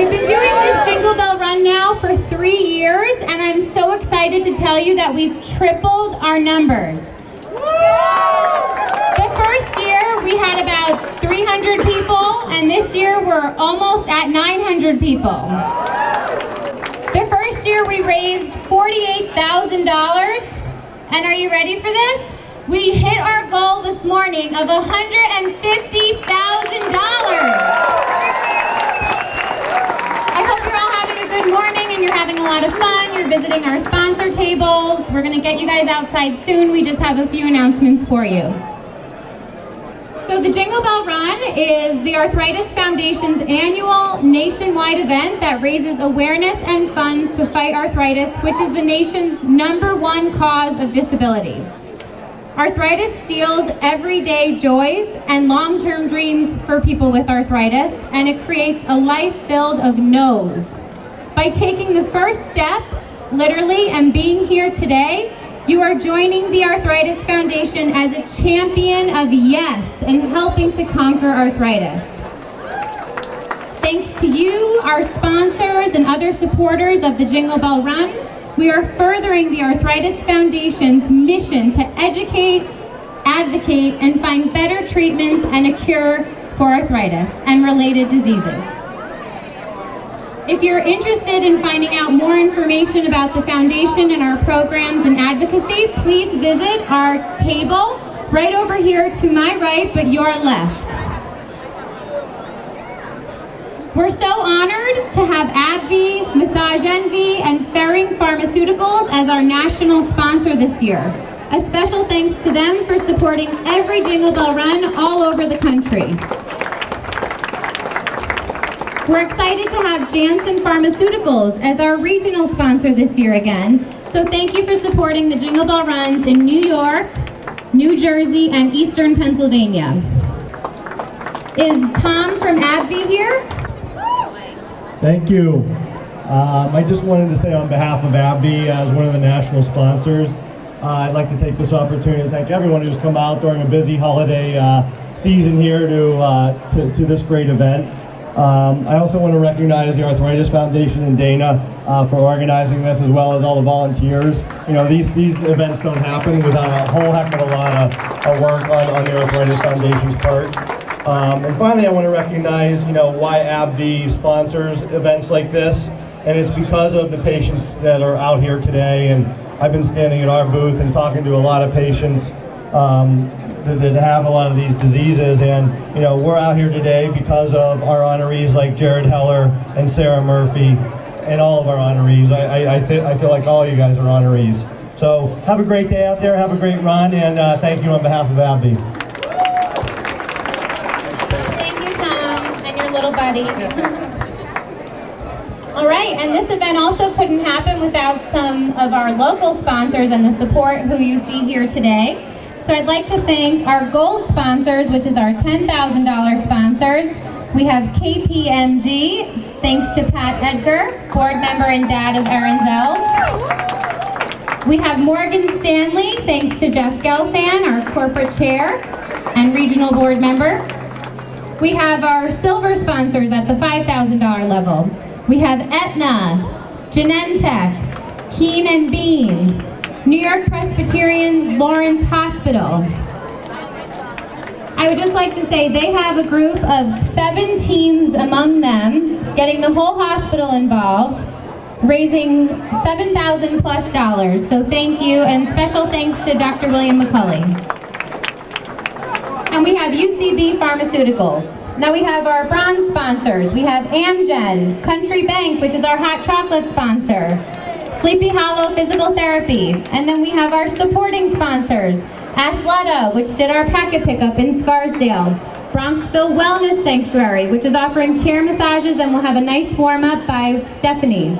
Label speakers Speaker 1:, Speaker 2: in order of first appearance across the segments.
Speaker 1: We've been doing this Jingle Bell Run now for 3 years, and I'm so excited to tell you that we've tripled our numbers. The first year we had about 300 people, and this year we're almost at 900 people. The first year we raised $48,000, and are you ready for this? We hit our goal this morning of $150,000. I hope you're all having a good morning and you're having a lot of fun. You're visiting our sponsor tables. We're going to get you guys outside soon. We just have a few announcements for you. So the Jingle Bell Run is the Arthritis Foundation's annual nationwide event that raises awareness and funds to fight arthritis, which is the nation's #1 cause of disability. Arthritis steals everyday joys and long-term dreams for people with arthritis, and it creates a life filled of no's. By taking the first step, literally, and being here today, you are joining the Arthritis Foundation as a champion of yes and helping to conquer arthritis. Thanks to you, our sponsors, and other supporters of the Jingle Bell Run, we are furthering the Arthritis Foundation's mission to educate, advocate, and find better treatments and a cure for arthritis and related diseases. If you're interested in finding out more information about the foundation and our programs and advocacy, please visit our table right over here to my right, but your left. We're so honored to have AbbVie, Massage Envy, and Ferring Pharmaceuticals as our national sponsor this year. A special thanks to them for supporting every Jingle Bell Run all over the country. We're excited to have Janssen Pharmaceuticals as our regional sponsor this year again. So thank you for supporting the Jingle Bell Runs in New York, New Jersey, and Eastern Pennsylvania. Is Tom from AbbVie here?
Speaker 2: Thank you. I just wanted to say on behalf of AbbVie, as one of the national sponsors, I'd like to take this opportunity to thank everyone who's come out during a busy holiday season here to this great event. I also want to recognize the Arthritis Foundation and Dana for organizing this, as well as all the volunteers. You know, these events don't happen without a whole heck of a lot of work on the Arthritis Foundation's part. And finally, I want to recognize, why AbbVie sponsors events like this, and it's because of the patients that are out here today. And I've been standing at our booth and talking to a lot of patients that have a lot of these diseases, and we're out here today because of our honorees like Jared Heller and Sarah Murphy, and all of our honorees. I feel like all you guys are honorees. So have a great day out there, have a great run, and thank you on behalf of AbbVie.
Speaker 1: Little buddy. All right, and this event also couldn't happen without some of our local sponsors and the support who you see here today. So I'd like to thank our gold sponsors, which is our $10,000 sponsors. We have KPMG, thanks to Pat Edgar, board member and dad of Erin's Elves. We have Morgan Stanley, thanks to Jeff Gelfand, our corporate chair and regional board member. We have our silver sponsors at the $5,000 level. We have Aetna, Genentech, Keen and Bean, New York Presbyterian Lawrence Hospital. I would just like to say they have a group of 7 teams among them, getting the whole hospital involved, raising $7,000+ So thank you, and special thanks to Dr. William McCulley. And we have UCB Pharmaceuticals. Now we have our bronze sponsors. We have Amgen, Country Bank, which is our hot chocolate sponsor, Sleepy Hollow Physical Therapy, and then we have our supporting sponsors, Athleta, which did our packet pickup in Scarsdale, Bronxville Wellness Sanctuary, which is offering chair massages and will have a nice warm-up by Stephanie,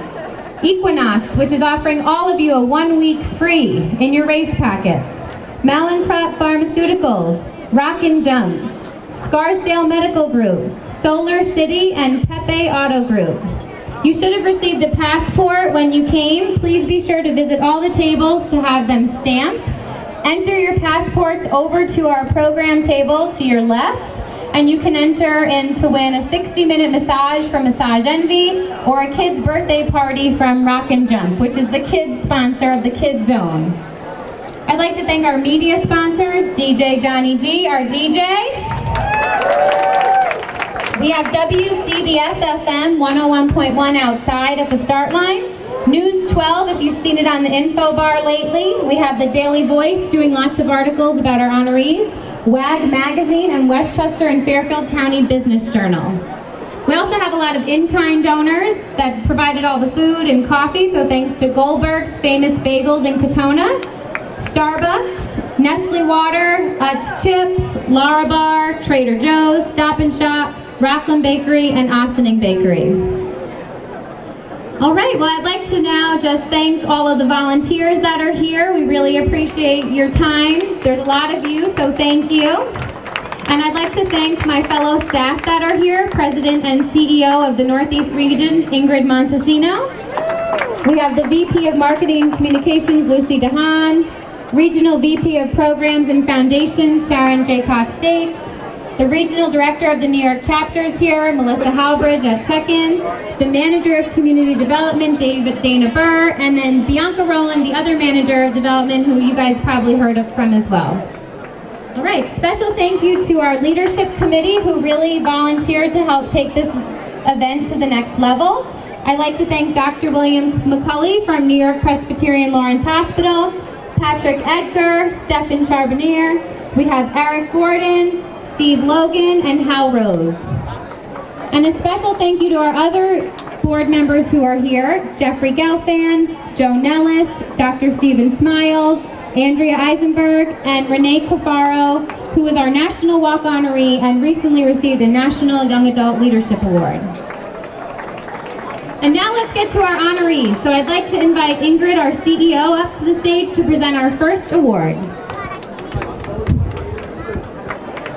Speaker 1: Equinox, which is offering all of you a 1-week free in your race packets, Mallinckrodt Pharmaceuticals, Rock and Jump, Scarsdale Medical Group, Solar City, and Pepe Auto Group. You should have received a passport when you came. Please be sure to visit all the tables to have them stamped. Enter your passports over to our program table to your left. and you can enter in to win a 60-minute massage from Massage Envy or a kid's birthday party from Rock and Jump, which is the kids sponsor of the Kids Zone. I'd like to thank our media sponsors, DJ Johnny G, our DJ. We have WCBS FM 101.1 outside at the start line. News 12, if you've seen it on the info bar lately. We have the Daily Voice doing lots of articles about our honorees. WAG Magazine and Westchester and Fairfield County Business Journal. We also have a lot of in-kind donors that provided all the food and coffee, so thanks to Goldberg's Famous Bagels in Katona, Starbucks, Nestle Water, Utz Chips, Lara Bar, Trader Joe's, Stop and Shop, Rockland Bakery, and Ossining Bakery. All right, well, I'd like to now just thank all of the volunteers that are here. We really appreciate your time. There's a lot of you, so thank you. And I'd like to thank my fellow staff that are here, President and CEO of the Northeast Region, Ingrid Montesino. We have the VP of Marketing and Communications, Lucy DeHaan, Regional VP of Programs and Foundations, Sharon J. Cox States, the Regional Director of the New York chapters here, Melissa Halbridge at check-in, the Manager of Community Development, Dana Burr, and then Bianca Rowland, the other Manager of Development, who you guys probably heard from as well. All right, special thank you to our leadership committee who really volunteered to help take this event to the next level. I'd like to thank Dr. William McCulley from New York Presbyterian Lawrence Hospital, Patrick Edgar, Stephen Charbonnier, we have Eric Gordon, Steve Logan, and Hal Rose. And a special thank you to our other board members who are here, Jeffrey Gelfand, Joe Nellis, Dr. Stephen Smiles, Andrea Eisenberg, and Renee Cafaro, who is our National Walk Honoree and recently received a National Young Adult Leadership Award. And now let's get to our honorees. So I'd like to invite Ingrid, our CEO, up to the stage to present our first award.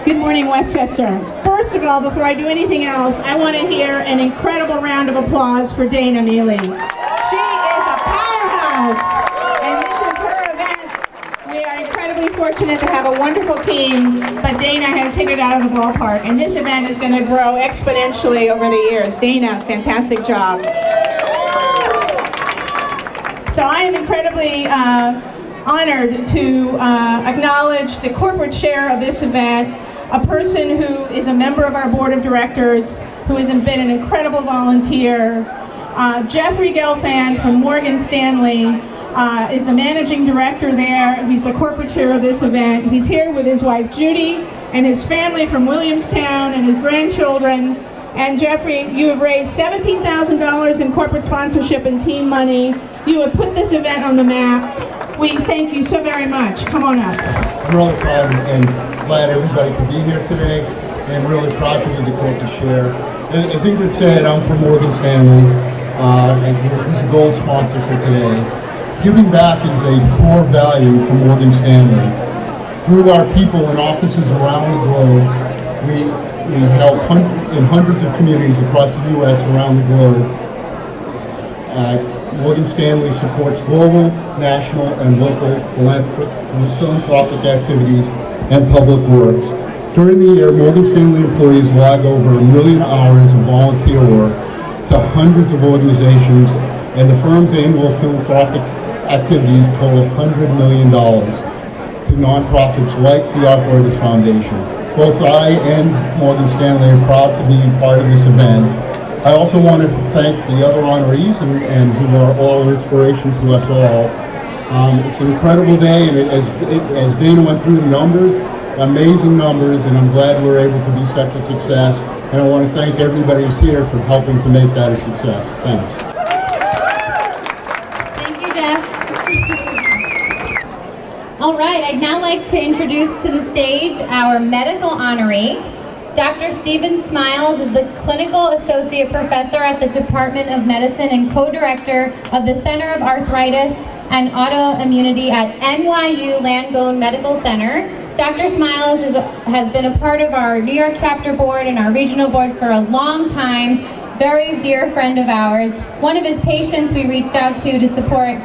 Speaker 3: Good morning, Westchester. First of all, before I do anything else, I want to hear an incredible round of applause for Dana Mealy. She is a powerhouse, and this is her event. We are incredibly fortunate to have a wonderful team, but Dana has hit it out of the ballpark, and this event is going to grow exponentially over the years. Dana, fantastic job. So I am incredibly honored to acknowledge the corporate chair of this event, a person who is a member of our board of directors, who has been an incredible volunteer. Jeffrey Gelfand from Morgan Stanley is the managing director there. He's the corporate chair of this event. He's here with his wife Judy and his family from Williamstown and his grandchildren. And Jeffrey, you have raised $17,000 in corporate sponsorship and team money. You have put this event on the map. We thank you so very much. Come on up.
Speaker 4: I'm really proud and glad everybody could be here today, and really proud to be the corporate chair. As Ingrid said, I'm from Morgan Stanley, and who's a gold sponsor for today. Giving back is a core value for Morgan Stanley. Through our people in offices around the globe, we help in hundreds of communities across the U.S. around the globe. Morgan Stanley supports global, national, and local philanthropic activities and public works. During the year, Morgan Stanley employees log over 1 million hours of volunteer work to hundreds of organizations, and the firm's annual philanthropic activities total $100 million to nonprofits like the Arthritis Foundation. Both I and Morgan Stanley are proud to be part of this event. I also want to thank the other honorees and who are all an inspiration to us all. It's an incredible day, and as Dana went through the numbers, amazing numbers, and I'm glad we're able to be such a success. And I want to thank everybody who's here for helping to make that a success. Thanks.
Speaker 1: Thank you, Jeff. All right, I'd now like to introduce to the stage our medical honoree. Dr. Stephen Smiles is the Clinical Associate Professor at the Department of Medicine and co-director of the Center of Arthritis and Autoimmunity at NYU Langone Medical Center. Dr. Smiles has been a part of our New York chapter board and our regional board for a long time, very dear friend of ours. One of his patients we reached out to support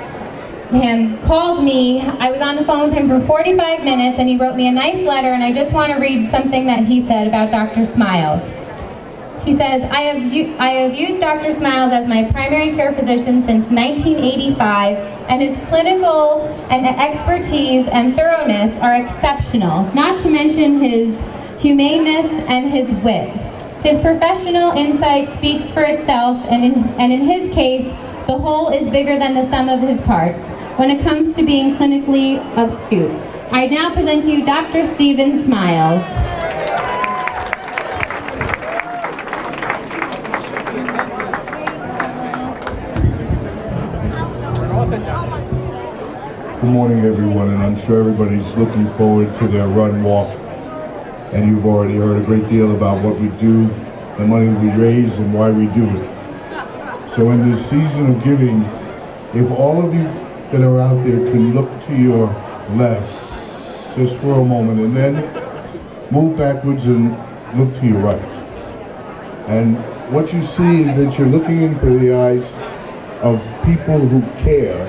Speaker 1: him called me. I was on the phone with him for 45 minutes and he wrote me a nice letter, and I just want to read something that he said about Dr. Smiles. He says, I have used Dr. Smiles as my primary care physician since 1985, and his clinical and expertise and thoroughness are exceptional, not to mention his humaneness and his wit. His professional insight speaks for itself, and in his case, the whole is bigger than the sum of his parts when it comes to being clinically astute. I now present to you Dr. Stephen Smiles.
Speaker 5: Good morning, everyone, and I'm sure everybody's looking forward to their run walk. And you've already heard a great deal about what we do, the money we raise, and why we do it. So in this season of giving, if all of you that are out there can look to your left just for a moment, and then move backwards and look to your right. And what you see is that you're looking into the eyes of people who care,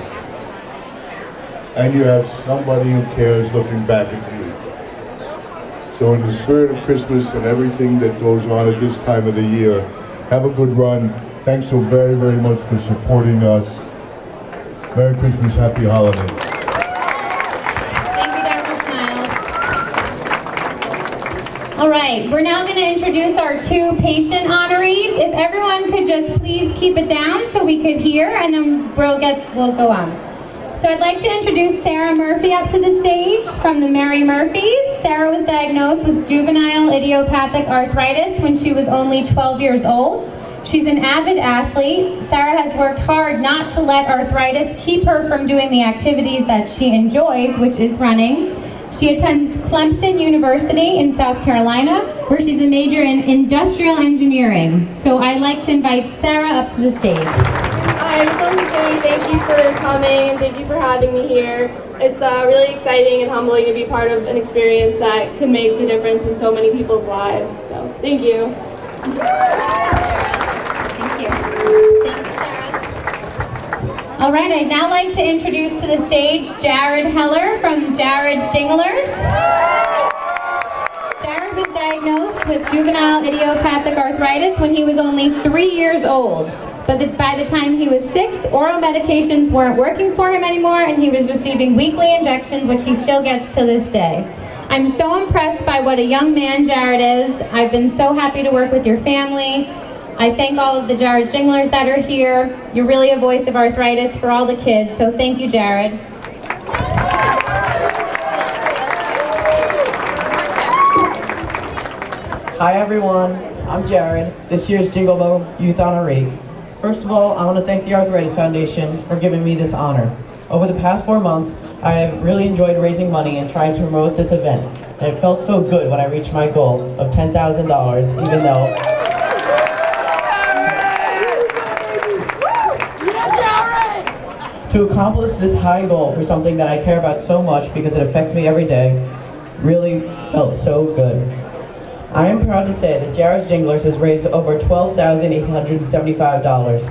Speaker 5: and you have somebody who cares looking back at you. So in the spirit of Christmas and everything that goes on at this time of the year, have a good run. Thanks so very, very much for supporting us. Merry Christmas, Happy Holidays.
Speaker 1: Thank you, Dr. Smiles. All right, we're now going to introduce our two patient honorees. If everyone could just please keep it down so we could hear, and then we'll go on. So I'd like to introduce Sarah Murphy up to the stage from the Mary Murphys. Sarah was diagnosed with juvenile idiopathic arthritis when she was only 12 years old. She's an avid athlete. Sarah has worked hard not to let arthritis keep her from doing the activities that she enjoys, which is running. She attends Clemson University in South Carolina, where she's a major in industrial engineering. So I'd like to invite Sarah up to the stage.
Speaker 6: I just want to say thank you for coming and thank you for having me here. It's really exciting and humbling to be part of an experience that can make the difference in so many people's lives. So thank you.
Speaker 1: Thank you. Thank you, Sarah. All right, I'd now like to introduce to the stage Jared Heller from Jared's Jinglers. Jared was diagnosed with juvenile idiopathic arthritis when he was only 3 years old. But by the time he was 6, oral medications weren't working for him anymore, and he was receiving weekly injections, which he still gets to this day. I'm so impressed by what a young man Jared is. I've been so happy to work with your family. I thank all of the Jared Jinglers that are here. You're really a voice of arthritis for all the kids, so thank you, Jared.
Speaker 7: Hi everyone, I'm Jared, this year's Jingle Bell Youth Honoree. First of all, I want to thank the Arthritis Foundation for giving me this honor. Over the past 4 months, I have really enjoyed raising money and trying to promote this event. And it felt so good when I reached my goal of $10,000, even though... To accomplish this high goal for something that I care about so much because it affects me every day, really felt so good. I am proud to say that Jared's Jinglers has raised over $12,875.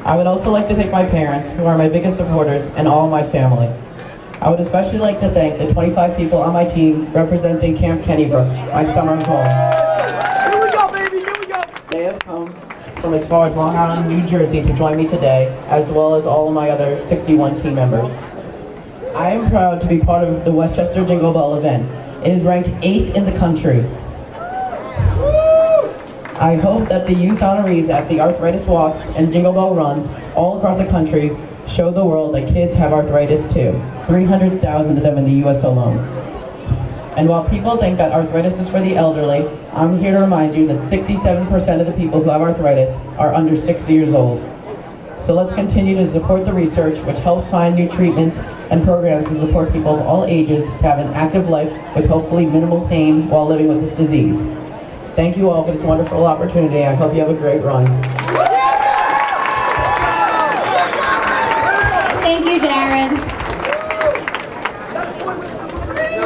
Speaker 7: I would also like to thank my parents, who are my biggest supporters, and all my family. I would especially like to thank the 25 people on my team representing Camp Kennybrook, my summer home.
Speaker 8: Here we go, baby, here we go!
Speaker 7: They have come from as far as Long Island, New Jersey to join me today, as well as all of my other 61 team members. I am proud to be part of the Westchester Jingle Bell event. It is ranked 8th in the country. I hope that the youth honorees at the arthritis walks and Jingle Bell runs all across the country show the world that kids have arthritis too. 300,000 of them in the US alone. And while people think that arthritis is for the elderly, I'm here to remind you that 67% of the people who have arthritis are under 60 years old. So let's continue to support the research which helps find new treatments and programs to support people of all ages to have an active life with hopefully minimal pain while living with this disease. Thank you all for this wonderful opportunity. I hope you have a great run.
Speaker 1: Thank you, Jared.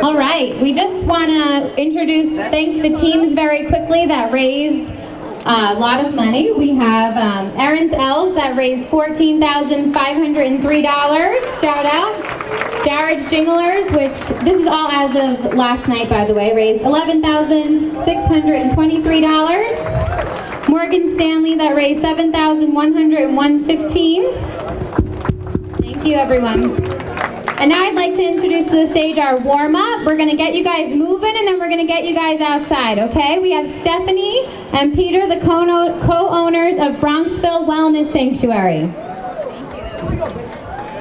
Speaker 1: All right, we just want to thank the teams very quickly that raised a lot of money. We have Erin's Elves that raised $14,503. Shout out. Jared's Jinglers, which this is all as of last night, by the way, raised $11,623. Morgan Stanley that raised $7,115. Thank you, everyone. And now I'd like to introduce to the stage our warm-up. We're going to get you guys moving, and then we're going to get you guys outside, okay? We have Stephanie and Peter, the co-owners of Bronxville Wellness Sanctuary.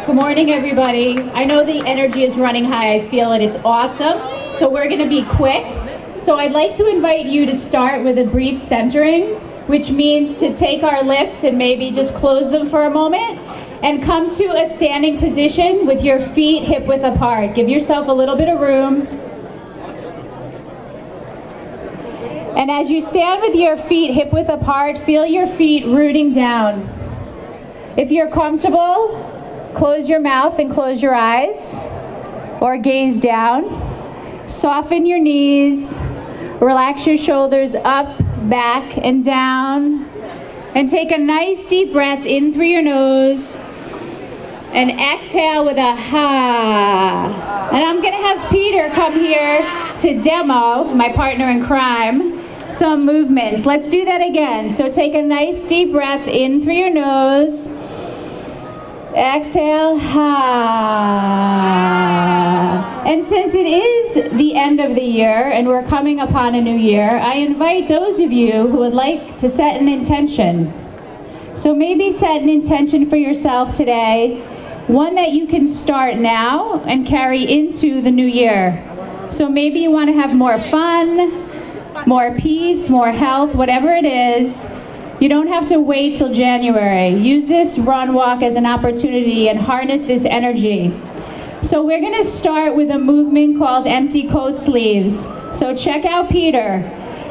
Speaker 9: Good morning, everybody. I know the energy is running high. I feel it. It's awesome. So we're going to be quick. So I'd like to invite you to start with a brief centering, which means to take our lips and maybe just close them for a moment and come to a standing position with your feet hip-width apart. Give yourself a little bit of room. And as you stand with your feet hip-width apart, feel your feet rooting down. If you're comfortable, close your mouth and close your eyes, or gaze down. Soften your knees, relax your shoulders up, back, and down. And take a nice deep breath in through your nose, and exhale with a ha. And I'm gonna have Peter come here to demo, my partner in crime, some movements. Let's do that again. So take a nice deep breath in through your nose. Exhale, ha. And since it is the end of the year and we're coming upon a new year, I invite those of you who would like to set an intention. So maybe set an intention for yourself today, one that you can start now and carry into the new year. So maybe you want to have more fun, more peace, more health, whatever it is. You don't have to wait till January. Use this run walk as an opportunity and harness this energy. So we're gonna start with a movement called empty coat sleeves. So check out Peter.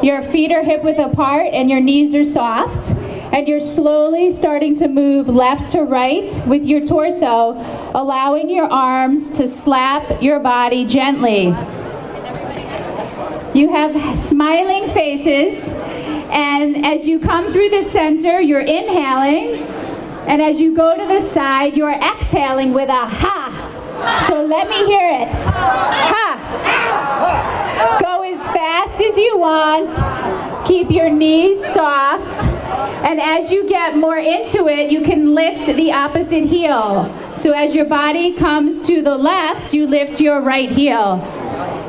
Speaker 9: Your feet are hip-width apart and your knees are soft. And you're slowly starting to move left to right with your torso, allowing your arms to slap your body gently. You have smiling faces. And as you come through the center, you're inhaling. And as you go to the side, you're exhaling with a ha. So let me hear it. Ha. Go as fast as you want. Keep your knees soft. And as you get more into it, you can lift the opposite heel. So as your body comes to the left, you lift your right heel.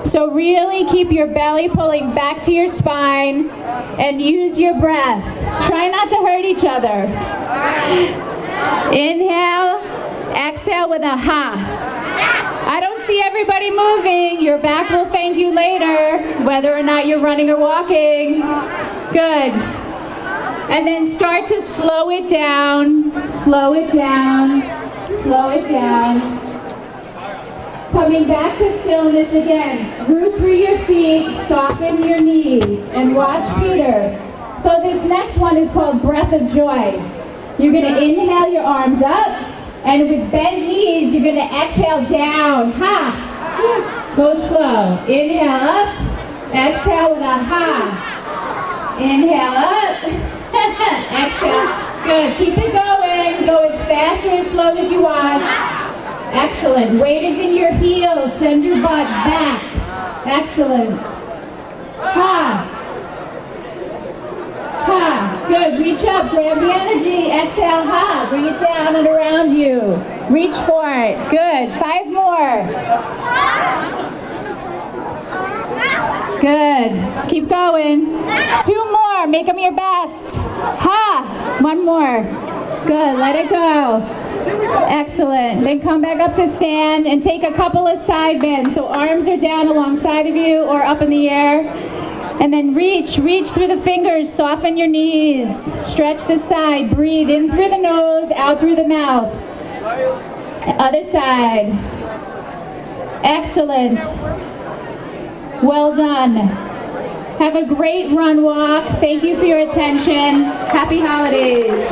Speaker 9: So really keep your belly pulling back to your spine and use your breath. Try not to hurt each other. Inhale, exhale with a ha. I don't see everybody moving. Your back will thank you later, whether or not you're running or walking. Good. And then start to slow it down, slow it down, slow it down. Coming back to stillness again. Root through your feet, soften your knees, and watch Peter. So this next one is called Breath of Joy. You're gonna inhale your arms up, and with bent knees, you're gonna exhale down, ha. Go slow, inhale up, exhale with a ha. Inhale up, exhale, good, keep it going. Go as fast or as slow as you want. Excellent. Weight is in your heels. Send your butt back. Excellent. Ha. Ha. Good. Reach up. Grab the energy. Exhale. Ha. Bring it down and around you. Reach for it. Good. 5 more. Good. Keep going. 2 more. Make them your best. Ha. 1 more. Good. Let it go. Excellent. Then come back up to stand and take a couple of side bends. So arms are down alongside of you or up in the air. And then reach through the fingers, soften your knees. Stretch the side, breathe in through the nose, out through the mouth. Other side. Excellent. Well done. Have a great run walk. Thank you for your attention. Happy holidays.